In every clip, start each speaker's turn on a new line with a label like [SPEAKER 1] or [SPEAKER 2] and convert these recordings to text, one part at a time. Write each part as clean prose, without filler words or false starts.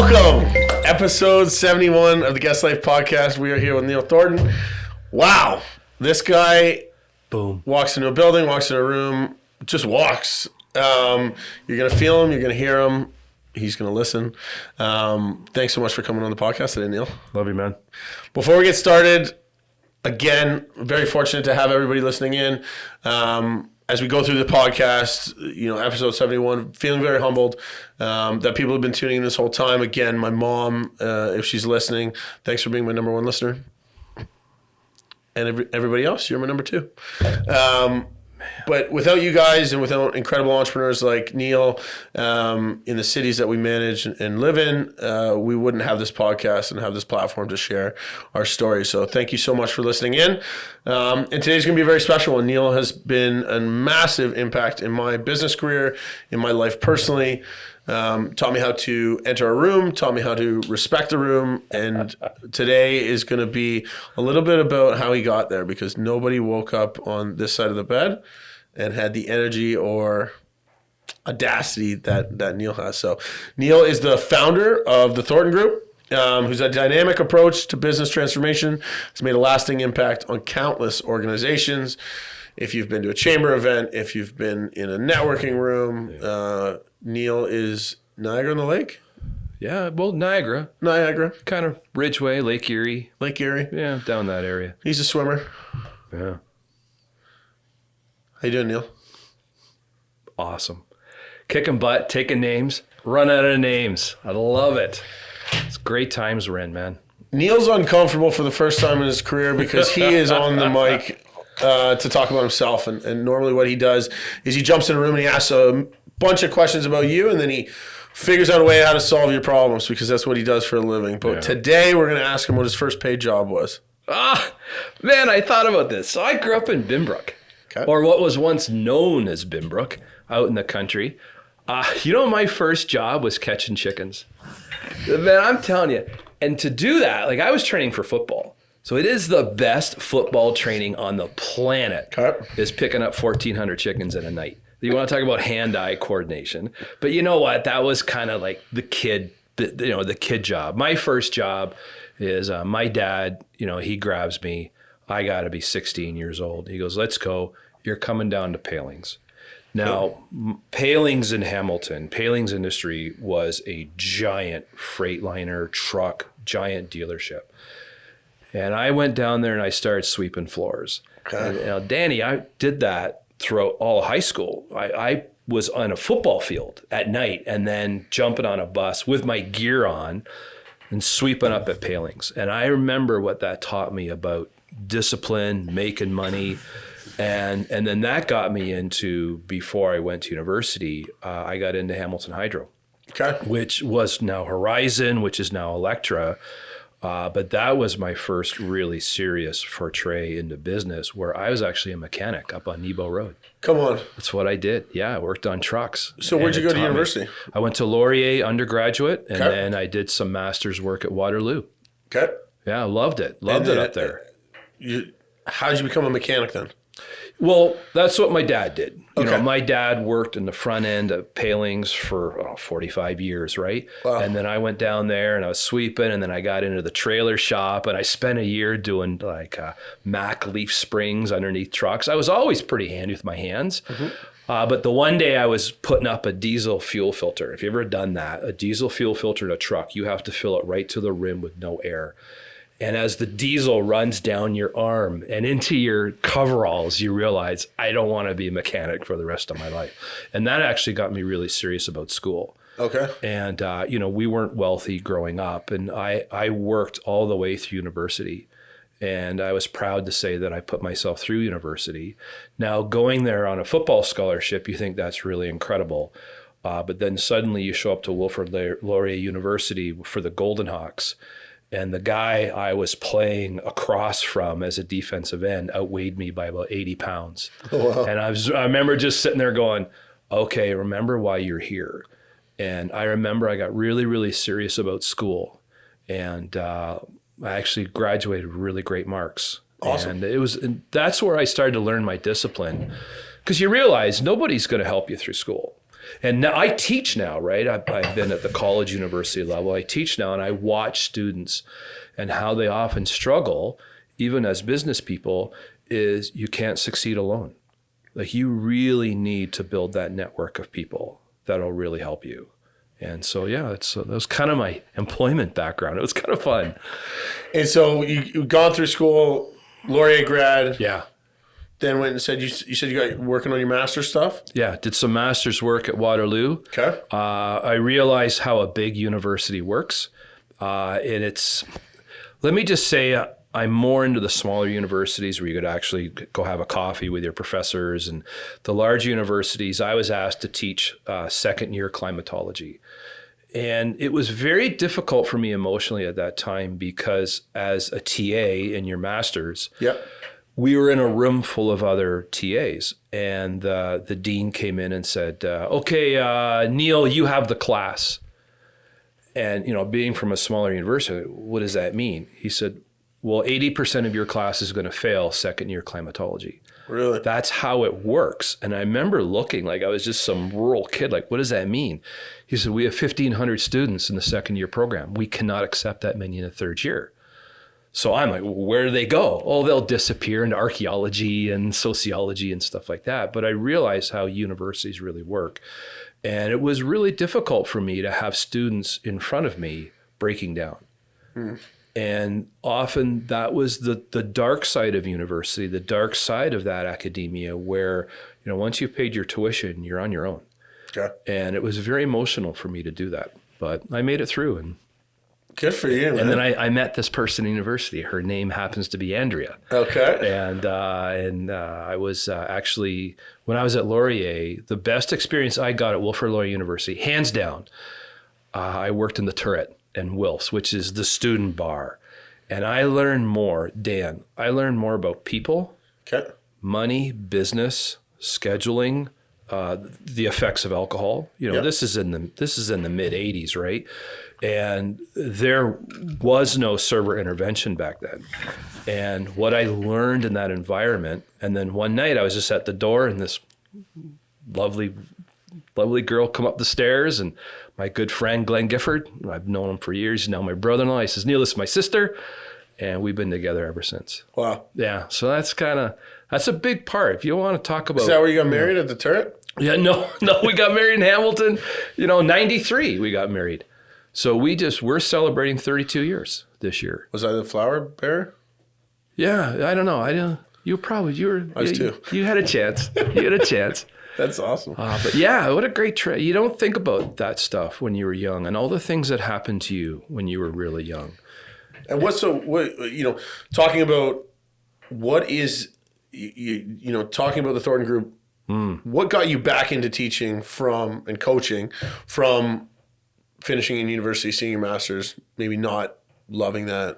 [SPEAKER 1] Welcome, episode 71 of the Guest Life Podcast. We are here with Neil Thornton. Wow, this guy walks into a building, walks into a room, just walks. You're going to feel him, you're going to hear him, he's going to listen. Thanks so much for coming on the podcast today, Neil.
[SPEAKER 2] Love you, man.
[SPEAKER 1] Before we get started, again, very fortunate to have everybody listening in. As we go through the podcast, episode 71, feeling very humbled that people have been tuning in this whole time. Again, my mom, if she's listening, thanks for being my number one listener. And everybody else, you're my number two. But without you guys and without incredible entrepreneurs like Neil in the cities that we manage and live in, we wouldn't have this podcast and have this platform to share our stories. So thank you so much for listening in. And today's going to be a very special one. Neil has been a massive impact in my business career, in my life personally. Taught me how to enter a room, taught me how to respect the room. And today is going to be a little bit about how he got there, because nobody woke up on this side of the bed and had the energy or audacity that Neil has. So Neil is the founder of the Thornton Group, who's a dynamic approach to business transformation. Has made a lasting impact on countless organizations. If you've been to a chamber event, if you've been in a networking room, Neil is Niagara on the Lake?
[SPEAKER 2] Yeah, well, Niagara.
[SPEAKER 1] Kind
[SPEAKER 2] of Ridgeway, Lake Erie. Yeah, down that area.
[SPEAKER 1] He's a swimmer.
[SPEAKER 2] Yeah.
[SPEAKER 1] How you doing, Neil?
[SPEAKER 2] Awesome. Kicking butt, taking names, run out of names. I love it. It's great times we're in, man.
[SPEAKER 1] Neil's uncomfortable for the first time in his career because he is on the mic to talk about himself. And normally what he does is he jumps in a room and he asks a bunch of questions about you, and then he figures out a way how to solve your problems, because that's what he does for a living. But today we're going to ask him what his first paid job was.
[SPEAKER 2] Man, I thought about this. So I grew up in Binbrook, or what was once known as Binbrook, out in the country. My first job was catching chickens. Man, I'm telling you. And to do that, I was training for football. So it is the best football training on the planet, is picking up 1,400 chickens in a night. You want to talk about hand-eye coordination. But you know what? That was kind of like the kid job. My first job is my dad, he grabs me. I got to be 16 years old. He goes, let's go. You're coming down to Palings. Now, Palings in Hamilton, Palings Industry was a giant Freightliner truck, giant dealership. And I went down there and I started sweeping floors. And, Danny, I did that throughout all high school. I was on a football field at night and then jumping on a bus with my gear on and sweeping up at Palings. And I remember what that taught me about discipline, making money. And then that got me into, before I went to university, I got into Hamilton Hydro, which was now Horizon, which is now Electra. But that was my first really serious foray into business, where I was actually a mechanic up on Nebo Road.
[SPEAKER 1] Come on.
[SPEAKER 2] That's what I did. Yeah, I worked on trucks.
[SPEAKER 1] So where'd you go to university?
[SPEAKER 2] I went to Laurier undergraduate, and then I did some master's work at Waterloo.
[SPEAKER 1] Okay.
[SPEAKER 2] Yeah, I loved it. Loved it up there.
[SPEAKER 1] How did you become a mechanic then?
[SPEAKER 2] Well, that's what my dad did. My dad worked in the front end of Palings for 45 years, right? Wow. And then I went down there and I was sweeping, and then I got into the trailer shop, and I spent a year doing Mack leaf springs underneath trucks. I was always pretty handy with my hands. Mm-hmm. But the one day I was putting up a diesel fuel filter. If you've ever done that, a diesel fuel filter in a truck, you have to fill it right to the rim with no air. And as the diesel runs down your arm and into your coveralls, you realize, I don't want to be a mechanic for the rest of my life. And that actually got me really serious about school.
[SPEAKER 1] Okay.
[SPEAKER 2] And, we weren't wealthy growing up. And I worked all the way through university. And I was proud to say that I put myself through university. Now, going there on a football scholarship, you think that's really incredible. But then suddenly you show up to Wilfrid Laurier University for the Golden Hawks. And the guy I was playing across from as a defensive end outweighed me by about 80 pounds. Oh, wow. And I remember just sitting there going, okay, remember why you're here. And I remember I got really, really serious about school. And I actually graduated with really great marks.
[SPEAKER 1] Awesome.
[SPEAKER 2] And that's where I started to learn my discipline. Because you realize nobody's going to help you through school. And now I teach now, right? I've been at the college university level. I teach now, and I watch students and how they often struggle, even as business people, is you can't succeed alone. Like, you really need to build that network of people that'll really help you. And so, yeah, that was kind of my employment background. It was kind of fun.
[SPEAKER 1] And so you've gone through school, Laurier grad.
[SPEAKER 2] Yeah.
[SPEAKER 1] Then went and said, you said you got working on your master's stuff?
[SPEAKER 2] Yeah, did some master's work at Waterloo.
[SPEAKER 1] Okay.
[SPEAKER 2] I realized how a big university works. And let me just say, I'm more into the smaller universities where you could actually go have a coffee with your professors. And the large universities, I was asked to teach second year climatology. And it was very difficult for me emotionally at that time because as a TA in your master's,
[SPEAKER 1] yep,
[SPEAKER 2] we were in a room full of other TAs. And the dean came in and said, okay, Neil, you have the class. And, being from a smaller university, what does that mean? He said, well, 80% of your class is going to fail second year climatology.
[SPEAKER 1] Really?
[SPEAKER 2] That's how it works. And I remember looking like I was just some rural kid. Like, what does that mean? He said, we have 1,500 students in the second year program. We cannot accept that many in the third year. So I'm like, well, where do they go? Oh, they'll disappear into archaeology and sociology and stuff like that. But I realized how universities really work. And it was really difficult for me to have students in front of me breaking down. And often that was the dark side of university, the dark side of that academia where, once you've paid your tuition, you're on your own.
[SPEAKER 1] Okay.
[SPEAKER 2] And it was very emotional for me to do that. But I made it through. And
[SPEAKER 1] good for you, man.
[SPEAKER 2] And then I met this person in university. Her name happens to be Andrea.
[SPEAKER 1] Okay.
[SPEAKER 2] And I was actually, when I was at Laurier, the best experience I got at Wilfrid Laurier University, hands down, I worked in the turret and Wilf's, which is the student bar. And I learned more, Dan, about people,
[SPEAKER 1] okay,
[SPEAKER 2] money, business, scheduling, the effects of alcohol.
[SPEAKER 1] Yep.
[SPEAKER 2] This is in the mid 80s, right? And there was no server intervention back then. And what I learned in that environment, and then one night I was just at the door and this lovely girl come up the stairs, and my good friend Glenn Gifford, I've known him for years, he's now my brother-in-law. He says, Neil, this is my sister, and we've been together ever since.
[SPEAKER 1] Wow.
[SPEAKER 2] Yeah, so that's a big part. If you want to talk about...
[SPEAKER 1] Is that where you got married, at the turret?
[SPEAKER 2] Yeah, no, we got married in Hamilton, 93 we got married. So we're celebrating 32 years this year.
[SPEAKER 1] Was I the flower bearer?
[SPEAKER 2] Yeah, I don't know. I was too. You had a chance.
[SPEAKER 1] That's awesome.
[SPEAKER 2] But yeah, what a great trip. You don't think about that stuff when you were young and all the things that happened to you when you were really young.
[SPEAKER 1] And talking about what is, talking about the Thornton Group, what got you back into teaching and coaching from finishing in university, seeing your master's, maybe not loving that?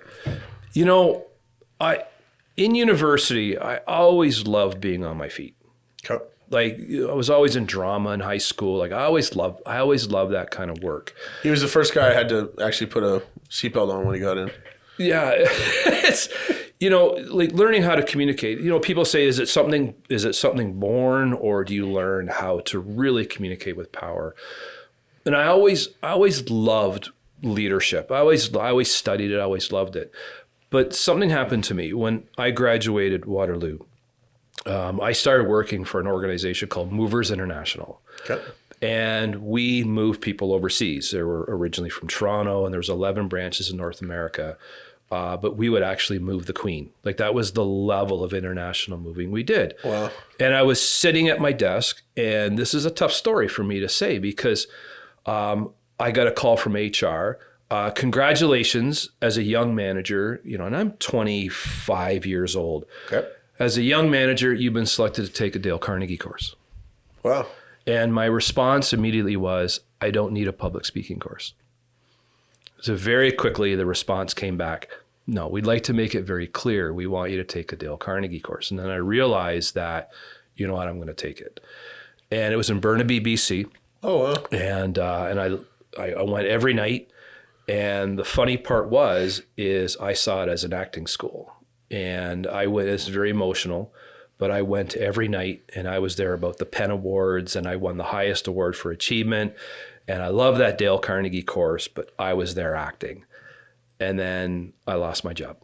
[SPEAKER 2] In university, I always loved being on my feet.
[SPEAKER 1] Okay.
[SPEAKER 2] Like, I was always in drama in high school. Like, I always loved that kind of work.
[SPEAKER 1] He was the first guy I had to actually put a seatbelt on when he got in.
[SPEAKER 2] Yeah. It's, like learning how to communicate. People say, is it something born, or do you learn how to really communicate with power? And I always loved leadership. I always studied it. I always loved it. But something happened to me when I graduated Waterloo. I started working for an organization called Movers International.
[SPEAKER 1] Okay.
[SPEAKER 2] And we moved people overseas. They were originally from Toronto, and there was 11 branches in North America. But we would actually move the Queen. Like, that was the level of international moving we did.
[SPEAKER 1] Wow.
[SPEAKER 2] And I was sitting at my desk, and this is a tough story for me to say because I got a call from HR. Congratulations as a young manager, and I'm 25 years old.
[SPEAKER 1] Okay.
[SPEAKER 2] As a young manager, you've been selected to take a Dale Carnegie course.
[SPEAKER 1] Wow.
[SPEAKER 2] And my response immediately was, I don't need a public speaking course. So very quickly, the response came back, no, we'd like to make it very clear. We want you to take a Dale Carnegie course. And then I realized that, you know what, I'm going to take it. And it was in Burnaby, BC.
[SPEAKER 1] Oh, wow.
[SPEAKER 2] And I went every night. And the funny part is I saw it as an acting school. And I went, it's very emotional, but I went every night, and I was there about the Penn Awards, and I won the highest award for achievement. And I love that Dale Carnegie course, but I was there acting. And then I lost my job.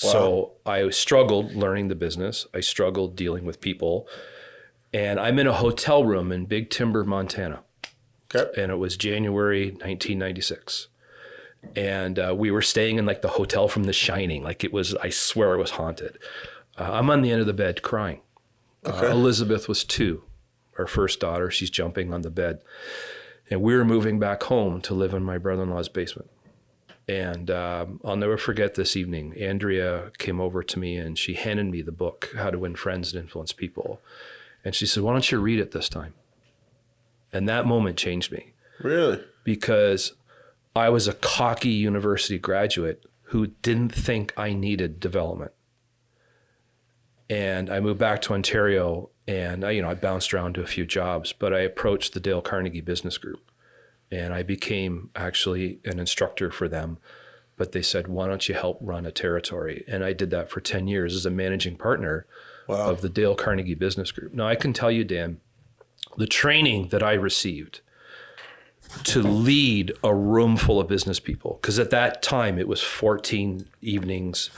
[SPEAKER 2] Wow. So I struggled learning the business. I struggled dealing with people. And I'm in a hotel room in Big Timber, Montana. Okay. And it was January 1996. And we were staying in like the hotel from The Shining. Like it was, I swear it was haunted. I'm on the end of the bed crying. Okay. Elizabeth was 2, our first daughter. She's jumping on the bed. And we were moving back home to live in my brother-in-law's basement. And I'll never forget this evening. Andrea came over to me and she handed me the book, How to Win Friends and Influence People. And she said, why don't you read it this time? And that moment changed me.
[SPEAKER 1] Really?
[SPEAKER 2] Because I was a cocky university graduate who didn't think I needed development. And I moved back to Ontario, and I bounced around to a few jobs, but I approached the Dale Carnegie Business Group. And I became actually an instructor for them. But they said, why don't you help run a territory? And I did that for 10 years as a managing partner of the Dale Carnegie Business Group. Now, I can tell you, Dan, the training that I received to lead a room full of business people, because at that time it was 14 evenings,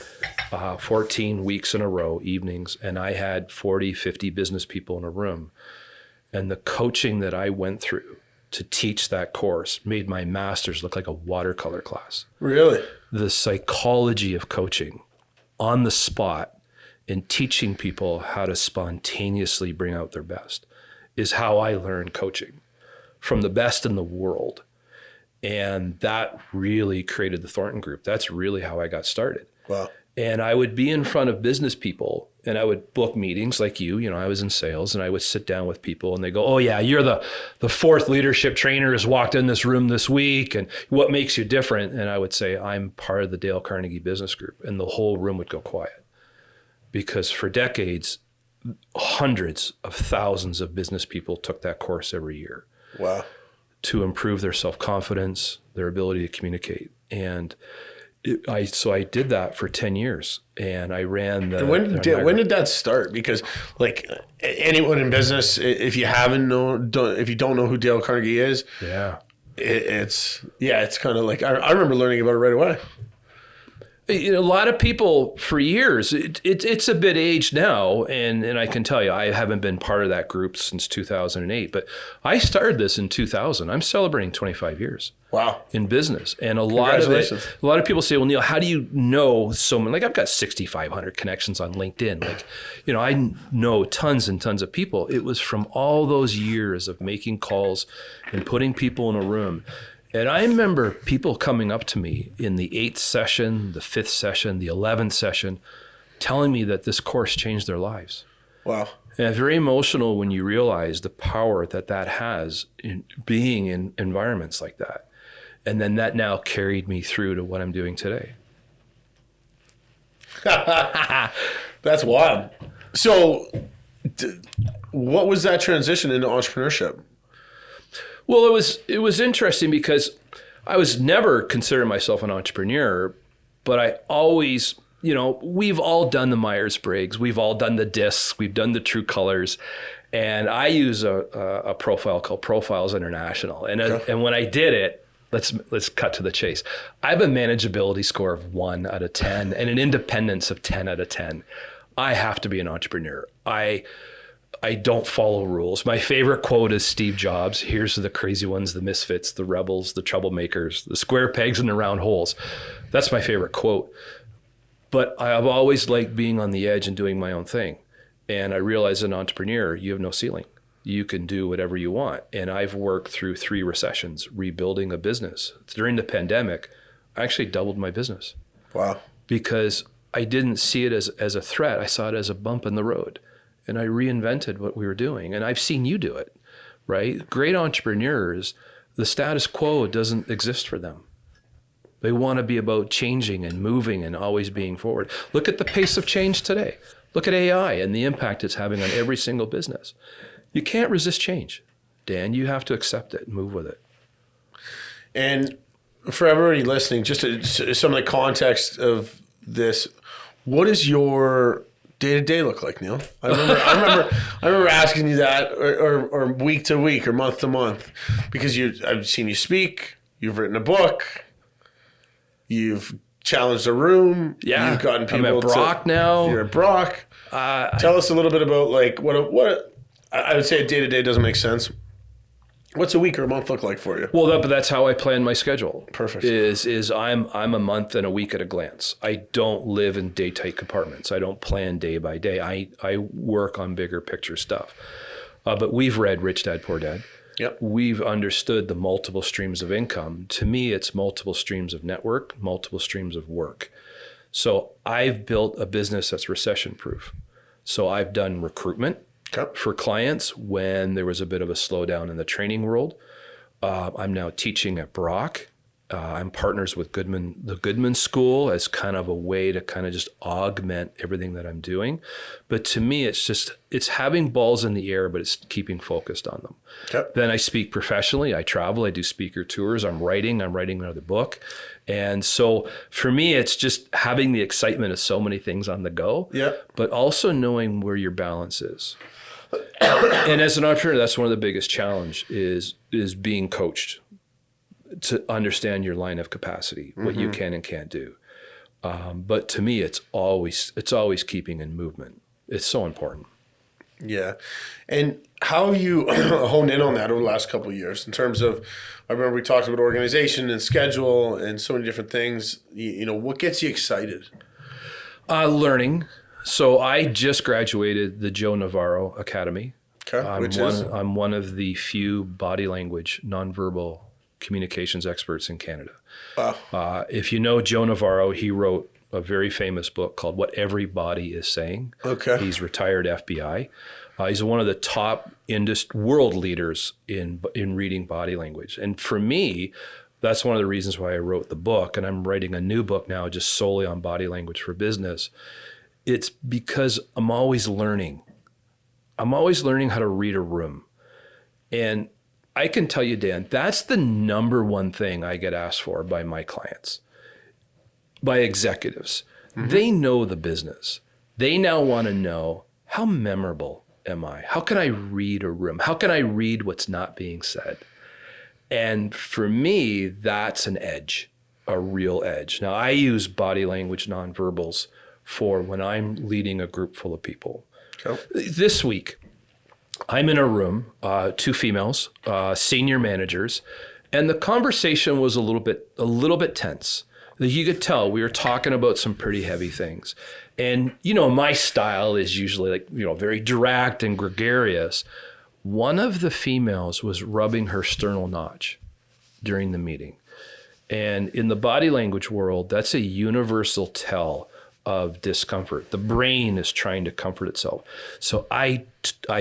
[SPEAKER 2] 14 weeks in a row, evenings, and I had 40, 50 business people in a room. And the coaching that I went through to teach that course made my master's look like a watercolor class.
[SPEAKER 1] Really?
[SPEAKER 2] The psychology of coaching on the spot and teaching people how to spontaneously bring out their best is how I learned coaching from the best in the world. And that really created the Thornton Group. That's really how I got started.
[SPEAKER 1] Wow.
[SPEAKER 2] And I would be in front of business people and I would book meetings like I was in sales, and I would sit down with people and they go, oh yeah, you're the 4th leadership trainer has walked in this room this week, and what makes you different? And I would say, I'm part of the Dale Carnegie Business Group. And the whole room would go quiet, because for decades, hundreds of thousands of business people took that course every year.
[SPEAKER 1] Wow.
[SPEAKER 2] To improve their self-confidence, their ability to communicate. And I did that for 10 years, and I ran the.
[SPEAKER 1] When did that start? Because like anyone in business, if you don't know who Dale Carnegie is, it's kind of like I remember learning about it right away.
[SPEAKER 2] A lot of people for years, it's a bit aged now, and I can tell you, I haven't been part of that group since 2008, but I started this in 2000. I'm celebrating 25 years. Wow. In business. And a lot of people say, well, Neil, how do you know so many? Like, I've got 6,500 connections on LinkedIn. Like, I know tons and tons of people. It was from all those years of making calls and putting people in a room. And I remember people coming up to me in the 8th session, the 5th session, the 11th session, telling me that this course changed their lives.
[SPEAKER 1] Wow.
[SPEAKER 2] And it's very emotional when you realize the power that has in being in environments like that. And then that now carried me through to what I'm doing today.
[SPEAKER 1] That's wild. So what was that transition into entrepreneurship?
[SPEAKER 2] Well, it was interesting because I was never considering myself an entrepreneur, but I always, we've all done the Myers-Briggs, we've all done the DISC, we've done the True Colors, and I use a profile called Profiles International. And when I did it, let's cut to the chase. I have a manageability score of 1 out of 10 and an independence of 10 out of 10. I have to be an entrepreneur. I don't follow rules. My favorite quote is Steve Jobs. Here's the crazy ones, the misfits, the rebels, the troublemakers, the square pegs in the round holes. That's my favorite quote. But I've always liked being on the edge and doing my own thing. And I realize as an entrepreneur, you have no ceiling. You can do whatever you want. And I've worked through 3 recessions, rebuilding a business. During the pandemic, I actually doubled my business. Wow. Because I didn't see it as a threat. I saw it as a bump in the road. And I reinvented what we were doing. And I've seen you do it, right? Great entrepreneurs, the status quo doesn't exist for them. They want to be about changing and moving and always being forward. Look at the pace of change today. Look at AI and the impact it's having on every single business. You can't resist change, Dan. You have to accept it and move with it.
[SPEAKER 1] And for everybody listening, just some of the context of this, what is your day-to-day look like, Neil? I remember asking you that, or week to week, or month to month, because I've seen you speak. You've written a book. You've challenged a room.
[SPEAKER 2] Yeah,
[SPEAKER 1] you've gotten people.
[SPEAKER 2] I'm at Brock now.
[SPEAKER 1] You're at Brock. Tell us a little bit about like what I would say. Day-to-day doesn't make sense. What's a week or a month look like for you?
[SPEAKER 2] Well, but that's how I plan my schedule.
[SPEAKER 1] Perfect.
[SPEAKER 2] Is I'm a month and a week at a glance. I don't live in day tight compartments. I don't plan day by day. I work on bigger picture stuff. But we've read Rich Dad Poor Dad.
[SPEAKER 1] Yep.
[SPEAKER 2] We've understood the multiple streams of income. To me, it's multiple streams of network, multiple streams of work. So I've built a business that's recession proof. So I've done recruitment. Okay. For clients when there was a bit of a slowdown in the training world. I'm now teaching at Brock. I'm partners with the Goodman School as kind of a way to kind of just augment everything that I'm doing. But to me, it's having balls in the air, but it's keeping focused on them. Okay. Then I speak professionally. I travel. I do speaker tours. I'm writing another book. And so for me, it's just having the excitement of so many things on the go, but also knowing where your balance is. And as an entrepreneur, that's one of the biggest challenge is being coached to understand your line of capacity, what you can and can't do. But to me, it's always keeping in movement. It's so important.
[SPEAKER 1] Yeah. And how have you honed in on that over the last couple of years in terms of, I remember we talked about organization and schedule and so many different things. You know, what gets you excited?
[SPEAKER 2] Learning. So I just graduated the Joe Navarro Academy.
[SPEAKER 1] Okay,
[SPEAKER 2] I'm one of the few body language, nonverbal communications experts in Canada. Wow. If you know Joe Navarro, he wrote a very famous book called What Everybody Is Saying. Okay. He's retired FBI. He's one of the top world leaders in reading body language. And for me, that's one of the reasons why I wrote the book. And I'm writing a new book now just solely on body language for business. It's because I'm always learning. I'm always learning how to read a room. And I can tell you, Dan, that's the number one thing I get asked for by my clients, by executives. Mm-hmm. They know the business. They now want to know, how memorable am I? How can I read a room? How can I read what's not being said? And for me, that's an edge, a real edge. Now, I use body language nonverbals for when I'm leading a group full of people. Okay. This week, I'm in a room, 2 females, senior managers, and the conversation was a little bit tense. You could tell we were talking about some pretty heavy things. And, you know, my style is usually like, you know, very direct and gregarious. One of the females was rubbing her sternal notch during the meeting. And in the body language world, that's a universal tell of discomfort. The brain is trying to comfort itself. So I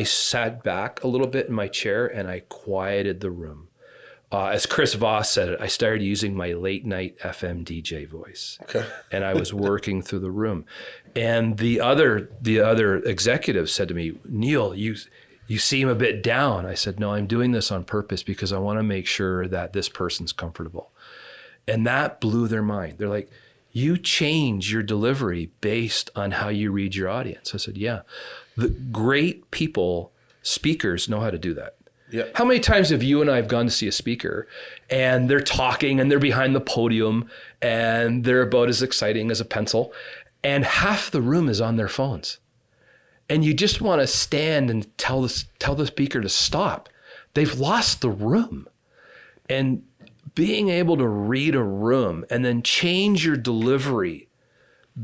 [SPEAKER 2] sat back a little bit in my chair and I quieted the room. As Chris Voss said it, I started using my late night FM DJ voice. Okay. And I was working through the room. And the other executive said to me, Neil, you seem a bit down. I said, no, I'm doing this on purpose because I want to make sure that this person's comfortable. And that blew their mind. They're like, you change your delivery based on how you read your audience. I said, yeah. The great people, speakers, know how to do that. Yeah. How many times have you and I have gone to see a speaker and they're talking and they're behind the podium and they're about as exciting as a pencil and half the room is on their phones? And you just want to stand and tell the speaker to stop. They've lost the room. And being able to read a room and then change your delivery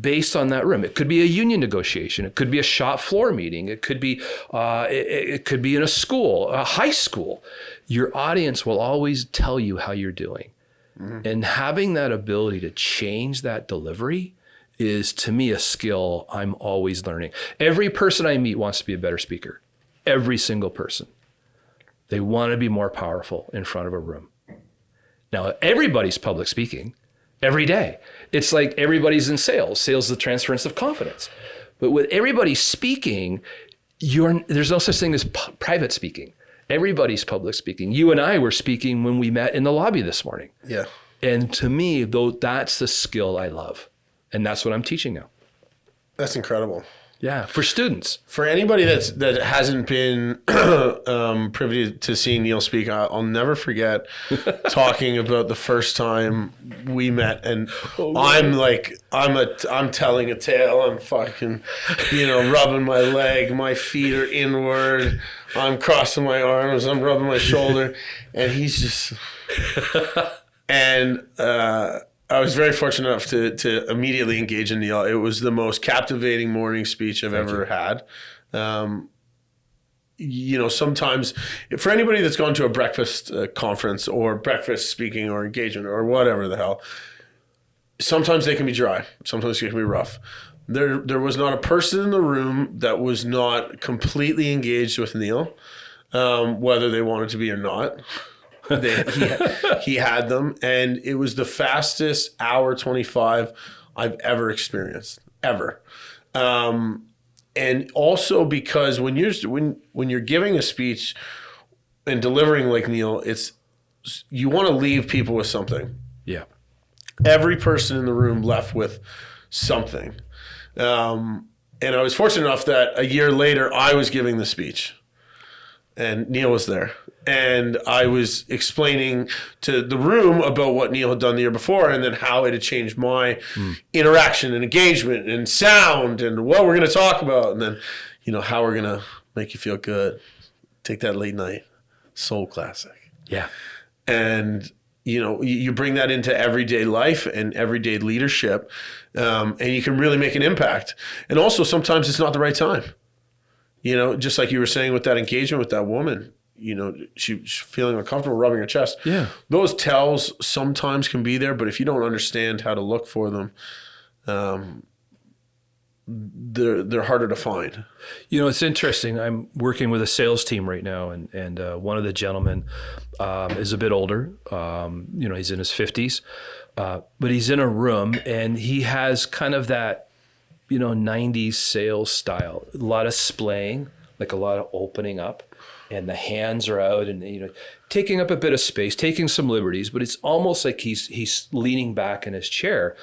[SPEAKER 2] based on that room. It could be a union negotiation. It could be a shop floor meeting. It could be it could be in a school, a high school. Your audience will always tell you how you're doing. Mm-hmm. And having that ability to change that delivery is, to me, a skill I'm always learning. Every person I meet wants to be a better speaker. Every single person. They want to be more powerful in front of a room. Now, everybody's public speaking every day. It's like everybody's in sales. Sales is the transference of confidence. But with everybody speaking, there's no such thing as private speaking. Everybody's public speaking. You and I were speaking when we met in the lobby this morning. Yeah. And to me, though, that's the skill I love. And that's what I'm teaching now.
[SPEAKER 1] That's incredible.
[SPEAKER 2] Yeah, for students.
[SPEAKER 1] For anybody that hasn't been privy to seeing Neil speak, I'll never forget talking about the first time we met, and I'm telling a tale. I'm fucking, rubbing my leg. My feet are inward. I'm crossing my arms. I'm rubbing my shoulder, and he's just, and. I was very fortunate enough to immediately engage in Neil. It was the most captivating morning speech I've ever had. Sometimes for anybody that's gone to a breakfast conference or breakfast speaking or engagement or whatever the hell, sometimes they can be dry. Sometimes they can be rough. There was not a person in the room that was not completely engaged with Neil, whether they wanted to be or not. He had them, and it was the fastest hour 25 I've ever experienced, ever. And also because when you're giving a speech and delivering like Neil, you want to leave people with something.
[SPEAKER 2] Yeah.
[SPEAKER 1] Every person in the room left with something. And I was fortunate enough that a year later I was giving the speech. And Neil was there. And I was explaining to the room about what Neil had done the year before and then how it had changed my interaction and engagement and sound and what we're going to talk about. And then, how we're going to make you feel good. Take that late night soul classic.
[SPEAKER 2] Yeah.
[SPEAKER 1] And, you bring that into everyday life and everyday leadership, and you can really make an impact. And also sometimes it's not the right time. Just like you were saying with that engagement with that woman, she's feeling uncomfortable rubbing her chest.
[SPEAKER 2] Yeah.
[SPEAKER 1] Those tells sometimes can be there, but if you don't understand how to look for them, they're harder to find.
[SPEAKER 2] It's interesting. I'm working with a sales team right now, and one of the gentlemen is a bit older. He's in his 50s, but he's in a room, and he has kind of that 90s sales style, a lot of splaying, like a lot of opening up, and the hands are out and, taking up a bit of space, taking some liberties, but it's almost like he's leaning back in his chair.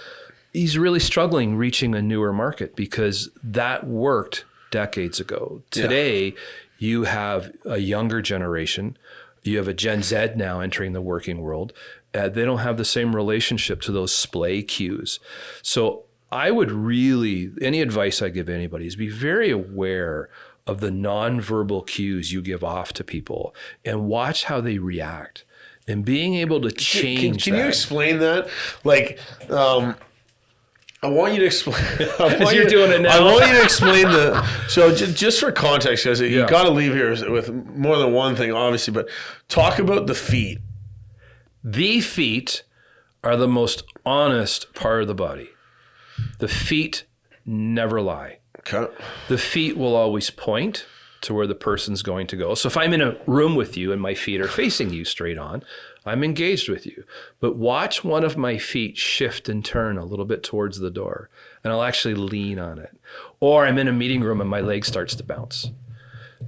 [SPEAKER 2] He's really struggling reaching a newer market because that worked decades ago. Today, you have a younger generation. You have a Gen Z now entering the working world. They don't have the same relationship to those splay cues. So I would any advice I give anybody is be very aware of the nonverbal cues you give off to people and watch how they react and being able to change
[SPEAKER 1] Can you explain that? Like, I want you to explain.
[SPEAKER 2] You're doing it now.
[SPEAKER 1] I want you to explain so just for context, guys, you got to leave here with more than one thing, obviously, but talk about the feet.
[SPEAKER 2] The feet are the most honest part of the body. The feet never lie.
[SPEAKER 1] Okay.
[SPEAKER 2] The feet will always point to where the person's going to go. So if I'm in a room with you and my feet are facing you straight on, I'm engaged with you. But watch one of my feet shift and turn a little bit towards the door, and I'll actually lean on it. Or I'm in a meeting room and my leg starts to bounce.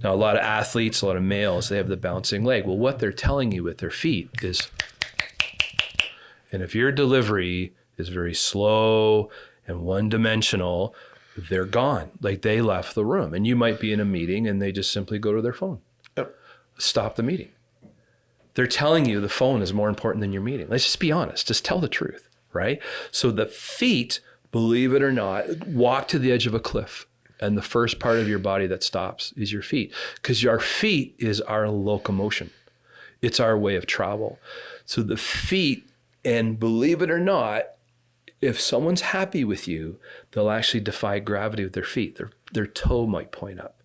[SPEAKER 2] Now, a lot of athletes, a lot of males, they have the bouncing leg. Well, what they're telling you with their feet is, and if your delivery is very slow and one-dimensional, they're gone. Like they left the room. And you might be in a meeting and they just simply go to their phone.
[SPEAKER 1] Yep.
[SPEAKER 2] Stop the meeting. They're telling you the phone is more important than your meeting. Let's just be honest. Just tell the truth, right? So the feet, believe it or not, walk to the edge of a cliff. And the first part of your body that stops is your feet. Because our feet is our locomotion. It's our way of travel. So the feet, and believe it or not, if someone's happy with you, they'll actually defy gravity with their feet. Their toe might point up.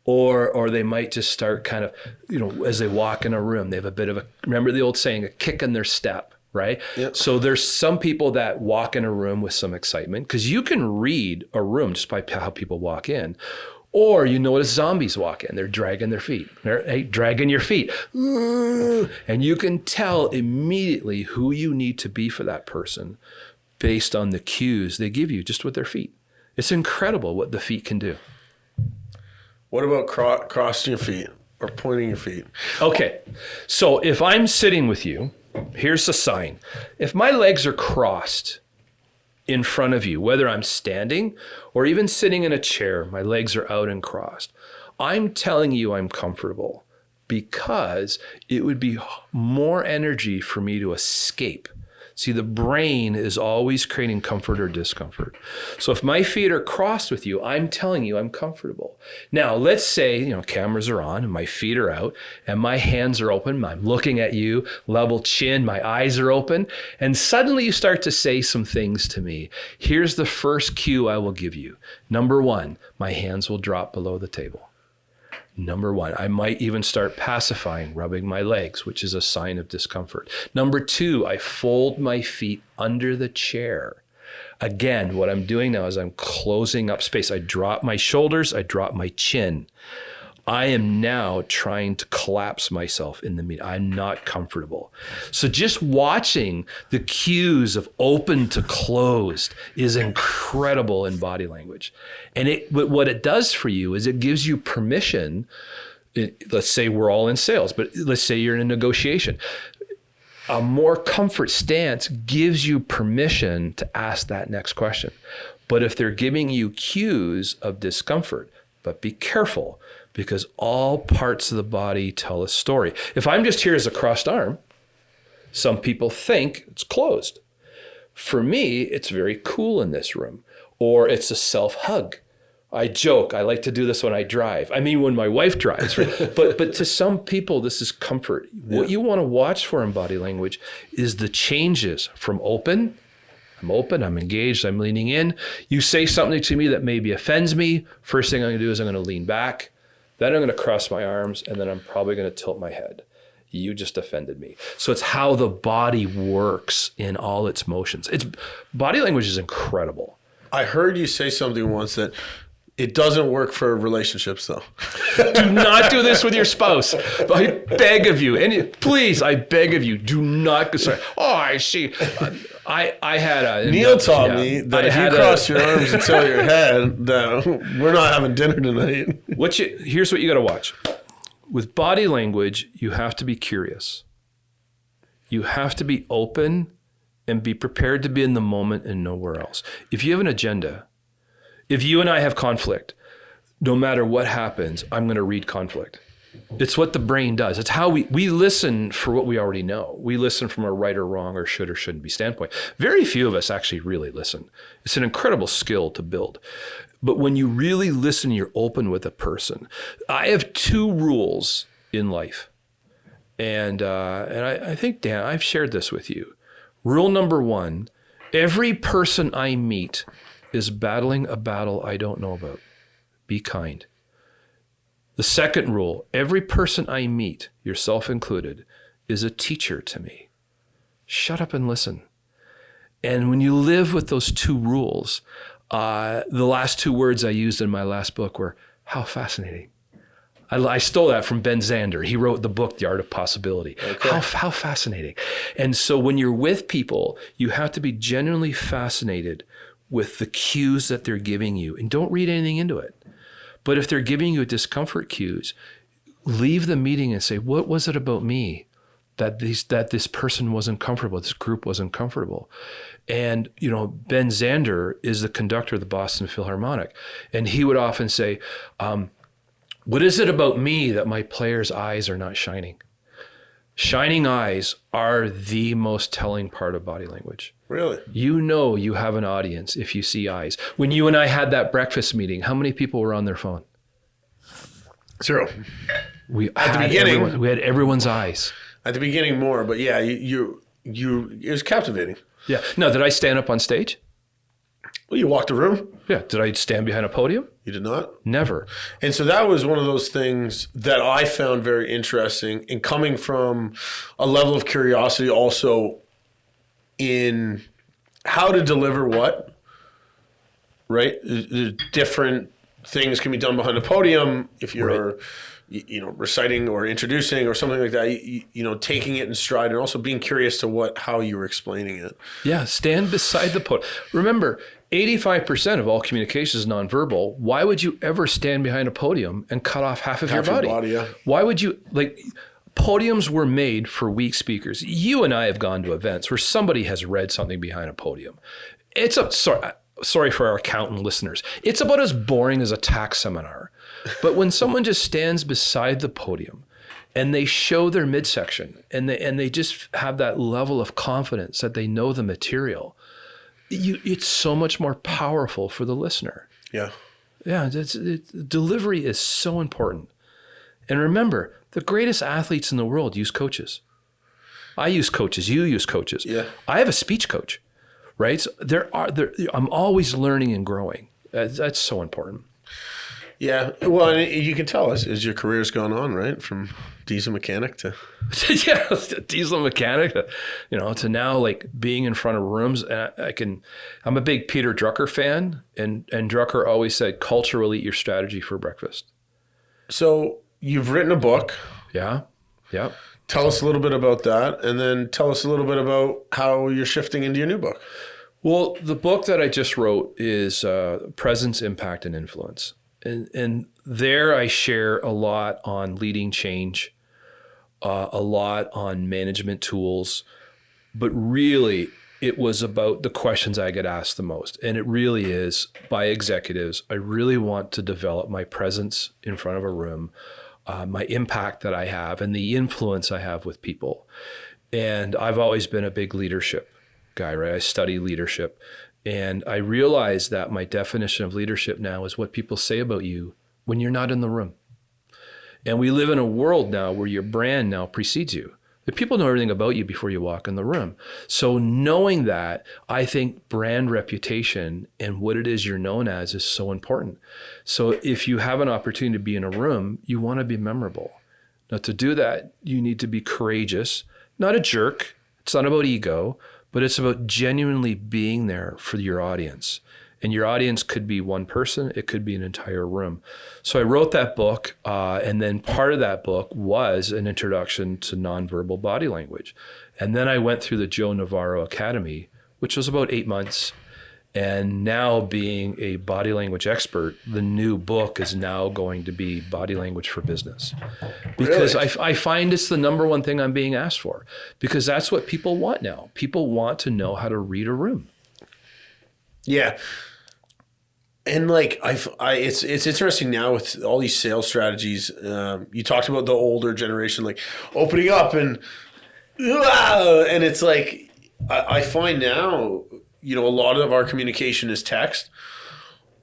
[SPEAKER 2] Or they might just start kind of, as they walk in a room, they have a bit of remember the old saying, a kick in their step, right?
[SPEAKER 1] Yep.
[SPEAKER 2] So there's some people that walk in a room with some excitement, because you can read a room just by how people walk in. Or you notice zombies walk in, they're dragging their feet. They're dragging your feet. And you can tell immediately who you need to be for that person based on the cues they give you just with their feet. It's incredible what the feet can do.
[SPEAKER 1] What about crossing your feet or pointing your feet?
[SPEAKER 2] Okay, so if I'm sitting with you, here's the sign. If my legs are crossed in front of you, whether I'm standing or even sitting in a chair, my legs are out and crossed. I'm telling you I'm comfortable because it would be more energy for me to escape. See, the brain is always creating comfort or discomfort. So if my feet are crossed with you, I'm telling you I'm comfortable. Now, let's say, cameras are on and my feet are out and my hands are open. I'm looking at you, level chin, my eyes are open. And suddenly you start to say some things to me. Here's the first cue I will give you. Number one, my hands will drop below the table. Number one, I might even start pacifying, rubbing my legs, which is a sign of discomfort. Number two, I fold my feet under the chair. Again, what I'm doing now is I'm closing up space. I drop my shoulders, I drop my chin. I am now trying to collapse myself in the meeting. I'm not comfortable. So just watching the cues of open to closed is incredible in body language. And what it does for you is it gives you permission. Let's say we're all in sales, but let's say you're in a negotiation. A more comfort stance gives you permission to ask that next question. But if they're giving you cues of discomfort, but be careful, because all parts of the body tell a story. If I'm just here as a crossed arm, some people think it's closed. For me, it's very cool in this room. Or it's a self-hug. I joke, I like to do this when I drive. I mean, when my wife drives. Right? but to some people, this is comfort. Yeah. What you want to watch for in body language is the changes from open. I'm open, I'm engaged, I'm leaning in. You say something to me that maybe offends me. First thing I'm going to do is I'm going to lean back. Then I'm going to cross my arms, and then I'm probably going to tilt my head. You just offended me. So it's how the body works in all its motions. Body language is incredible.
[SPEAKER 1] I heard you say something once that it doesn't work for relationships, though.
[SPEAKER 2] Do not do this with your spouse. I beg of you. And please, I beg of you, do not. Sorry. Oh, I see. I had a...
[SPEAKER 1] Neil taught me that if you cross your arms and tilt your head, that we're not having dinner tonight.
[SPEAKER 2] Here's what you got to watch. With body language, you have to be curious. You have to be open and be prepared to be in the moment and nowhere else. If you have an agenda, if you and I have conflict, no matter what happens, I'm going to read conflict. It's what the brain does. It's how we listen for what we already know. We listen from a right or wrong or should or shouldn't be standpoint. Very few of us actually really listen. It's an incredible skill to build. But when you really listen, you're open with a person. I have two rules in life. And I think, Dan, I've shared this with you. Rule number one, every person I meet is battling a battle I don't know about. Be kind. The second rule, every person I meet, yourself included, is a teacher to me. Shut up and listen. And when you live with those two rules, the last two words I used in my last book were, how fascinating. I stole that from Ben Zander. He wrote the book, The Art of Possibility. Okay. How fascinating. And so when you're with people, you have to be genuinely fascinated with the cues that they're giving you. And don't read anything into it. But if they're giving you discomfort cues, leave the meeting and say, what was it about me that this person wasn't comfortable, this group wasn't comfortable? And, Ben Zander is the conductor of the Boston Philharmonic. And he would often say, what is it about me that my players' eyes are not shining? Shining eyes are the most telling part of body language.
[SPEAKER 1] Really?
[SPEAKER 2] You have an audience if you see eyes. When you and I had that breakfast meeting, how many people were on their phone?
[SPEAKER 1] 0.
[SPEAKER 2] At the beginning, we had everyone's eyes.
[SPEAKER 1] At the beginning more, but yeah, it was captivating.
[SPEAKER 2] Yeah. Now, did I stand up on stage?
[SPEAKER 1] Well, you walked the room.
[SPEAKER 2] Yeah. Did I stand behind a podium?
[SPEAKER 1] You did not?
[SPEAKER 2] Never.
[SPEAKER 1] And so that was one of those things that I found very interesting, and coming from a level of curiosity also in how to deliver what, right? Different things can be done behind the podium if you're, reciting or introducing or something like that, taking it in stride and also being curious to how you were explaining it.
[SPEAKER 2] Yeah, stand beside the podium. Remember, 85% of all communication is nonverbal. Why would you ever stand behind a podium and cut off half of your body?
[SPEAKER 1] Yeah.
[SPEAKER 2] Why would you, podiums were made for weak speakers. You and I have gone to events where somebody has read something behind a podium. Sorry for our accountant listeners. It's about as boring as a tax seminar. But when someone just stands beside the podium and they show their midsection and they just have that level of confidence that they know the material, it's so much more powerful for the listener.
[SPEAKER 1] Yeah.
[SPEAKER 2] Yeah, delivery is so important. And remember, the greatest athletes in the world use coaches. I use coaches. You use coaches.
[SPEAKER 1] Yeah.
[SPEAKER 2] I have a speech coach, right? So I'm always learning and growing. That's so important.
[SPEAKER 1] Yeah. Well, and you can tell as your career's gone on, right? From diesel mechanic to
[SPEAKER 2] diesel mechanic, to now like being in front of rooms. I'm a big Peter Drucker fan, and Drucker always said, culture will eat your strategy for breakfast.
[SPEAKER 1] So you've written a book.
[SPEAKER 2] Yeah. Yeah.
[SPEAKER 1] Tell us a little bit about that, and then tell us a little bit about how you're shifting into your new book.
[SPEAKER 2] Well, the book that I just wrote is Presence, Impact, and Influence. And there I share a lot on leading change, a lot on management tools, but really it was about the questions I get asked the most. And it really is by executives. I really want to develop my presence in front of a room, my impact that I have and the influence I have with people. And I've always been a big leadership guy, right? I study leadership. And I realize that my definition of leadership now is what people say about you when you're not in the room. And we live in a world now where your brand now precedes you. The people know everything about you before you walk in the room. So knowing that, I think brand reputation and what it is you're known as is so important. So if you have an opportunity to be in a room, you want to be memorable. Now to do that, you need to be courageous, not a jerk. It's not about ego, but it's about genuinely being there for your audience. And your audience could be one person, it could be an entire room. So I wrote that book, and then part of that book was an introduction to nonverbal body language. And then I went through the Joe Navarro Academy, which was about 8 months. And now being a body language expert, the new book is now going to be Body Language for Business. Because really? I find it's the number one thing I'm being asked for. Because that's what people want now. People want to know how to read a room.
[SPEAKER 1] Yeah. And like it's interesting now with all these sales strategies. You talked about the older generation, like opening up and it's like I find now, a lot of our communication is text.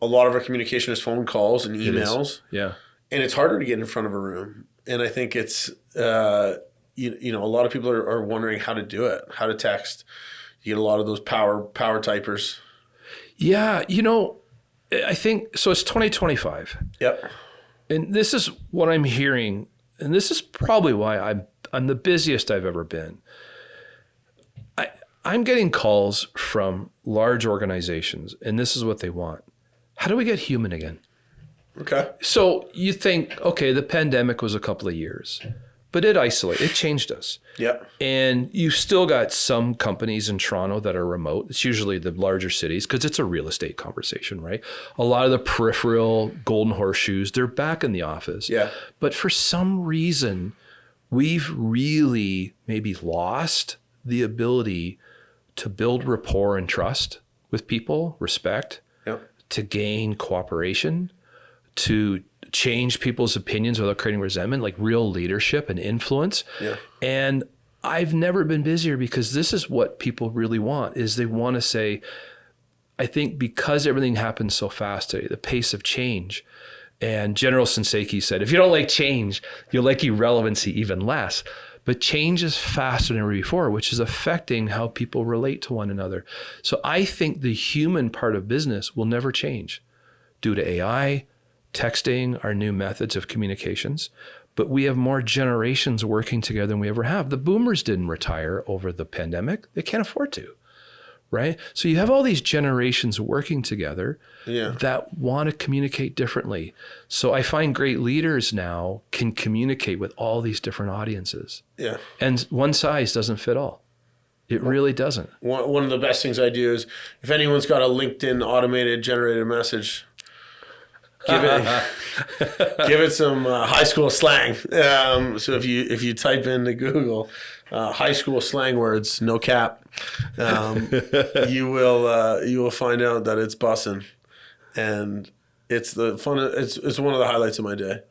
[SPEAKER 1] A lot of our communication is phone calls and emails.
[SPEAKER 2] Yeah.
[SPEAKER 1] And it's harder to get in front of a room. And I think it's, a lot of people are wondering how to do it, how to text. You get a lot of those power typers.
[SPEAKER 2] Yeah. I think, so it's 2025.
[SPEAKER 1] Yep.
[SPEAKER 2] And this is what I'm hearing. And this is probably why I'm the busiest I've ever been. I'm getting calls from large organizations, and this is what they want. How do we get human again?
[SPEAKER 1] Okay.
[SPEAKER 2] So you think, okay, the pandemic was a couple of years, but it changed us.
[SPEAKER 1] Yeah.
[SPEAKER 2] And you've still got some companies in Toronto that are remote. It's usually the larger cities because it's a real estate conversation, right? A lot of the peripheral golden horseshoes, they're back in the office.
[SPEAKER 1] Yeah.
[SPEAKER 2] But for some reason, we've really maybe lost the ability to build rapport and trust with people, respect, to gain cooperation, to change people's opinions without creating resentment, like real leadership and influence.
[SPEAKER 1] Yeah.
[SPEAKER 2] And I've never been busier because this is what people really want, is they want to say, I think because everything happens so fast today, the pace of change. And General Senseki said, if you don't like change, you'll like irrelevancy even less. But change is faster than ever before, which is affecting how people relate to one another. So I think the human part of business will never change due to AI, texting, our new methods of communications. But we have more generations working together than we ever have. The boomers didn't retire over the pandemic. They can't afford to, right? So you have all these generations working together that want to communicate differently. So I find great leaders now can communicate with all these different audiences.
[SPEAKER 1] Yeah.
[SPEAKER 2] And one size doesn't fit all. It really doesn't.
[SPEAKER 1] One of the best things I do is if anyone's got a LinkedIn automated generated message, give it some high school slang. So if you type into Google high school slang words, no cap, you will find out that it's bussin', and it's the fun. It's one of the highlights of my day.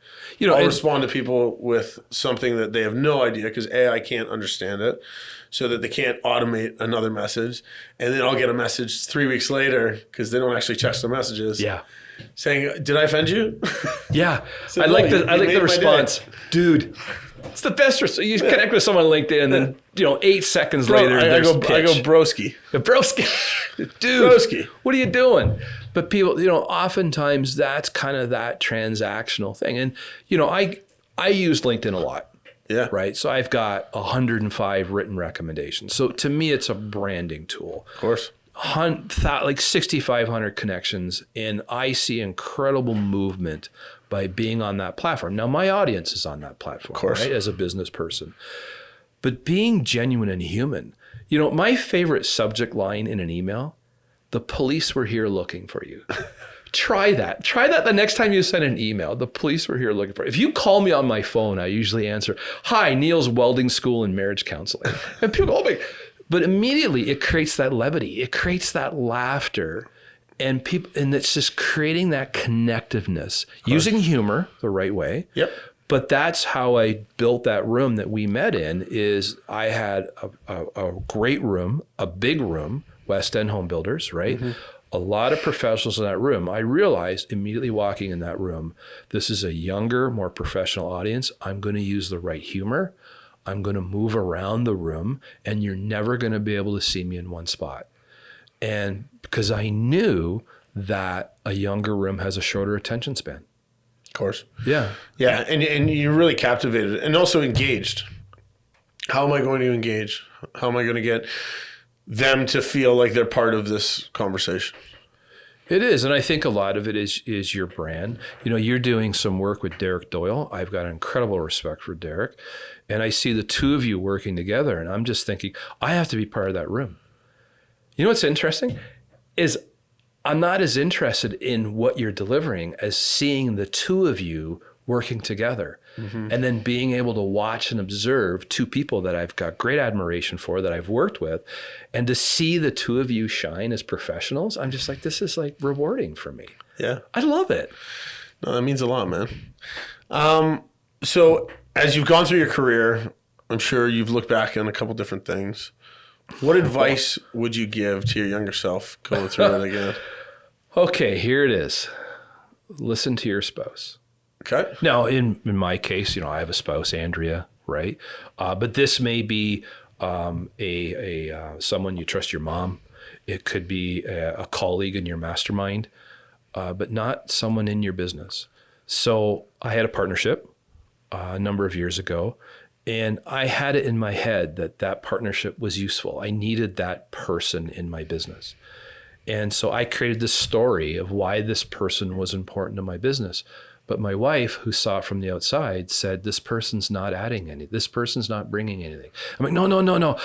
[SPEAKER 1] I'll respond to people with something that they have no idea because I can't understand it, so that they can't automate another message, and then I'll get a message 3 weeks later because they don't actually check their messages.
[SPEAKER 2] Yeah.
[SPEAKER 1] Saying, did I offend you?
[SPEAKER 2] Yeah. I like the response. Dude, it's the best. You connect with someone on LinkedIn and then, 8 seconds later, I go
[SPEAKER 1] broski.
[SPEAKER 2] Broski. Dude, broski. What are you doing? But people, oftentimes that's kind of that transactional thing. And, I use LinkedIn a lot.
[SPEAKER 1] Yeah.
[SPEAKER 2] Right. So I've got 105 written recommendations. So to me, it's a branding tool.
[SPEAKER 1] Of course.
[SPEAKER 2] Like 6,500 connections, and I see incredible movement by being on that platform. Now, my audience is on that platform,
[SPEAKER 1] of course,
[SPEAKER 2] right, as a business person. But being genuine and human, my favorite subject line in an email, the police were here looking for you. Try that. Try that the next time you send an email. The police were here looking for you. If you call me on my phone, I usually answer, "Hi, Neil's Welding School and Marriage Counseling." And people go, "Oh my." But immediately it creates that levity. It creates that laughter, and it's just creating that connectiveness using humor the right way.
[SPEAKER 1] Yep.
[SPEAKER 2] But that's how I built that room that we met in. Is I had a great room, a big room, West End Home Builders, right? Mm-hmm. A lot of professionals in that room. I realized immediately walking in that room, this is a younger, more professional audience. I'm going to use the right humor. I'm going to move around the room, and you're never going to be able to see me in one spot. And because I knew that a younger room has a shorter attention span.
[SPEAKER 1] Of course.
[SPEAKER 2] Yeah.
[SPEAKER 1] Yeah. And you're really captivated and also engaged. How am I going to engage? How am I going to get them to feel like they're part of this conversation?
[SPEAKER 2] It is. And I think a lot of it is your brand. You're doing some work with Derek Doyle. I've got incredible respect for Derek. And I see the two of you working together, and I'm just thinking, I have to be part of that room. What's interesting is I'm not as interested in what you're delivering as seeing the two of you working together, mm-hmm. and then being able to watch and observe two people that I've got great admiration for, that I've worked with, and to see the two of you shine as professionals. I'm just like, this is like rewarding for me.
[SPEAKER 1] Yeah.
[SPEAKER 2] I love it.
[SPEAKER 1] No, that means a lot, man. So as you've gone through your career, I'm sure you've looked back on a couple different things. What advice would you give to your younger self going through it again?
[SPEAKER 2] Okay, here it is. Listen to your spouse.
[SPEAKER 1] Okay.
[SPEAKER 2] Now, in my case, I have a spouse, Andrea, right? But this may be someone you trust, your mom. It could be a colleague in your mastermind, but not someone in your business. So I had a partnership a number of years ago, and I had it in my head that partnership was useful. I needed that person in my business. And so I created this story of why this person was important to my business. But my wife, who saw it from the outside, said, this person's not adding any. This person's not bringing anything. I'm like, no.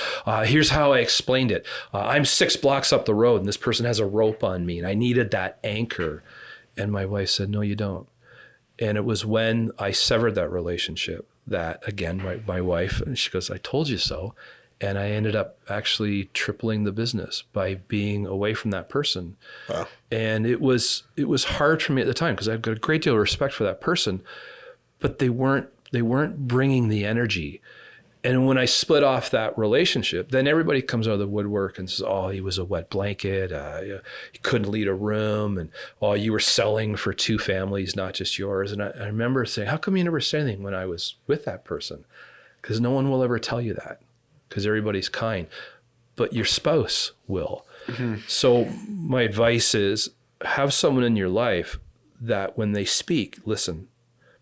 [SPEAKER 2] Here's how I explained it. I'm 6 blocks up the road, and this person has a rope on me, and I needed that anchor. And my wife said, no, you don't. And it was when I severed that relationship that, again, my wife, and she goes, I told you so. And I ended up actually tripling the business by being away from that person. Wow. And it was hard for me at the time because I've got a great deal of respect for that person, but they weren't bringing the energy. And when I split off that relationship, then everybody comes out of the woodwork and says, oh, he was a wet blanket. He couldn't lead a room. And, oh, you were selling for 2 families, not just yours. And I remember saying, how come you never said anything when I was with that person? Because no one will ever tell you that, because everybody's kind. But your spouse will. Mm-hmm. So my advice is have someone in your life that when they speak, listen.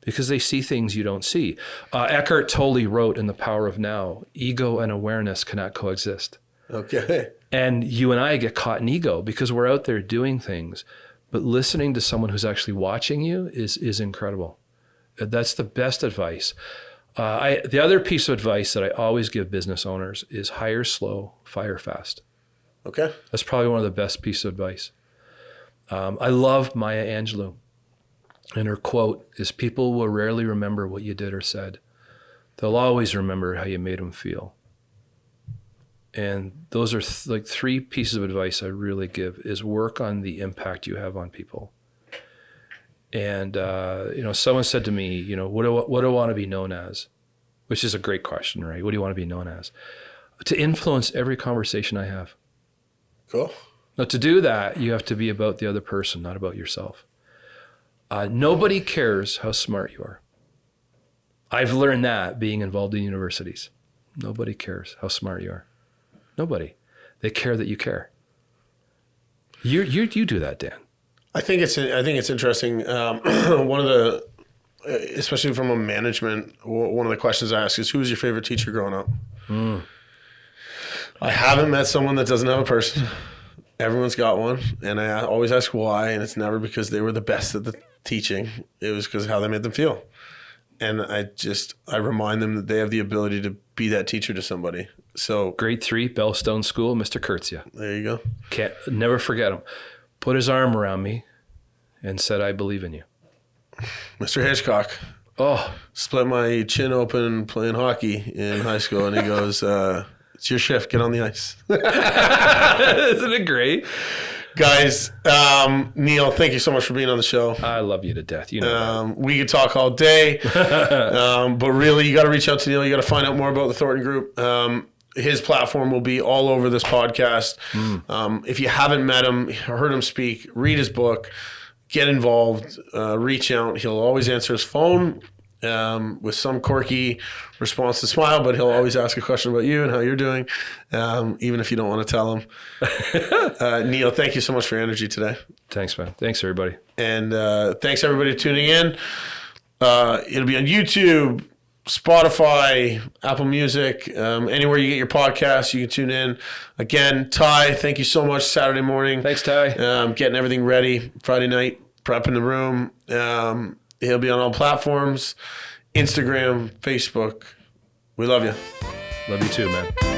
[SPEAKER 2] Because they see things you don't see. Eckhart Tolle wrote in The Power of Now, ego and awareness cannot coexist.
[SPEAKER 1] Okay.
[SPEAKER 2] And you and I get caught in ego because we're out there doing things. But listening to someone who's actually watching you is incredible. That's the best advice. The other piece of advice that I always give business owners is hire slow, fire fast.
[SPEAKER 1] Okay.
[SPEAKER 2] That's probably one of the best pieces of advice. I love Maya Angelou. And her quote is, people will rarely remember what you did or said. They'll always remember how you made them feel. And those are like 3 pieces of advice I really give, is work on the impact you have on people. And, someone said to me, what do I want to be known as? Which is a great question, right? What do you want to be known as? To influence every conversation I have.
[SPEAKER 1] Cool.
[SPEAKER 2] Now, to do that, you have to be about the other person, not about yourself. Nobody cares how smart you are. I've learned that being involved in universities. Nobody cares how smart you are. Nobody. They care that you care. You do that, Dan.
[SPEAKER 1] I think it's interesting. One of the, especially from a management, one of the questions I ask is, who was your favorite teacher growing up? I haven't met someone that doesn't have a person. Everyone's got one, and I always ask why, and it's never because they were the best at the teaching. It was because of how they made them feel. And I remind them that they have the ability to be that teacher to somebody. So
[SPEAKER 2] grade 3, Bellstone School, Mr. Kurtzia.
[SPEAKER 1] There you go.
[SPEAKER 2] Can't never forget him. Put his arm around me and said, I believe in you.
[SPEAKER 1] Mr. Hitchcock.
[SPEAKER 2] Oh.
[SPEAKER 1] Split my chin open playing hockey in high school, and he goes, it's your shift, get on the ice.
[SPEAKER 2] Isn't it great?
[SPEAKER 1] Guys, Neil, thank you so much for being on the show.
[SPEAKER 2] I love you to death.
[SPEAKER 1] We could talk all day, but really, you got to reach out to Neil. You got to find out more about the Thornton Group. His platform will be all over this podcast. If you haven't met him, heard him speak, read his book, get involved, reach out. He'll always answer his phone with some quirky response to smile, but he'll always ask a question about you and how you're doing, even if you don't want to tell him. Neil, thank you so much for your energy today.
[SPEAKER 2] Thanks, man. Thanks, everybody.
[SPEAKER 1] And thanks, everybody, for tuning in. It'll be on YouTube, Spotify, Apple Music, anywhere you get your podcasts, you can tune in. Again, Ty, thank you so much. Saturday morning.
[SPEAKER 2] Thanks, Ty.
[SPEAKER 1] Getting everything ready. Friday night, prepping the room. He'll be on all platforms, Instagram, Facebook. We love you.
[SPEAKER 2] Love you too, man.